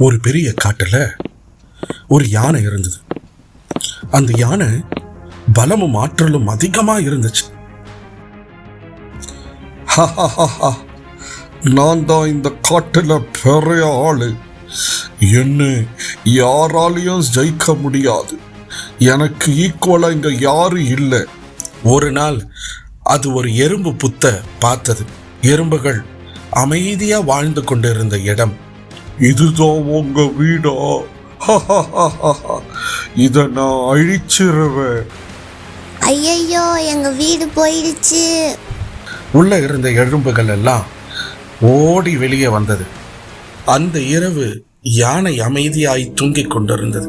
ஒரு பெரிய காட்டுல ஒரு யானை இருந்தது. அந்த யானை பலமும் ஆற்றலும் அதிகமா இருந்துச்சு. நான் தான் இந்த காட்டுல பெரிய ஆளு, என்ன யாராலையும் ஜெயிக்க முடியாது, எனக்கு ஈக்குவலா இங்க யாரும் இல்லை. ஒரு நாள் அது ஒரு எறும்பு புத்த பார்த்தது. எறும்புகள் அமைதியா வாழ்ந்து கொண்டிருந்த இடம். இதுதான் உங்க வீடா? இத நான் அழிச்சிருவேன். ஐயையோ, எங்க வீடு போயிடுச்சு. உள்ள இருந்த எறும்புகள் எல்லாம் ஓடி வெளியே வந்தது. அந்த இரவு யானை அமைதியாய் தூங்கிக் கொண்டிருந்தது.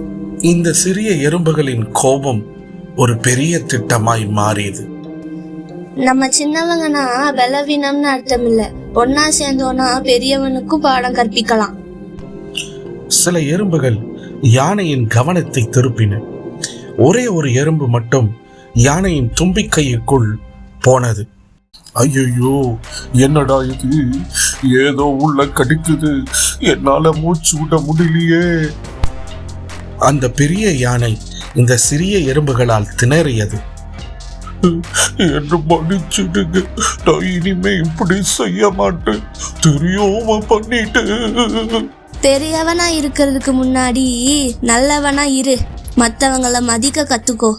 இந்த சிறிய எறும்புகளின் கோபம் ஒரு பெரிய திட்டமாய் மாறியது. நம்ம சின்னவங்கன்னா பலவீனம்னு அர்த்தம் இல்ல, ஒன்னா சேர்ந்தோன்னா பெரியவனுக்கும் பாடம் கற்பிக்கலாம். சில எறும்புகள் யானையின் கவனத்தை திருப்பின. ஒரே ஒரு எறும்பு மட்டும் யானையின் தும்பிக்கைக்குள் போனது. ஐயோ, என்னடா இது, ஏதோ உள்ள கடிக்குது, என்னால மூச்சு விட முடியலையே. அந்த பெரிய யானை இந்த சிறிய எறும்புகளால் திணறியது. என்று மன்னிச்சிடுங்க, நான் இனிமே இப்படி செய்ய மாட்டேன், தெரியாம பண்ணிட்டு. பெரியவனா இருக்கிறதுக்கு முன்னாடி நல்லவனா இரு, மத்தவங்கள மதிக்க கத்துக்கோ.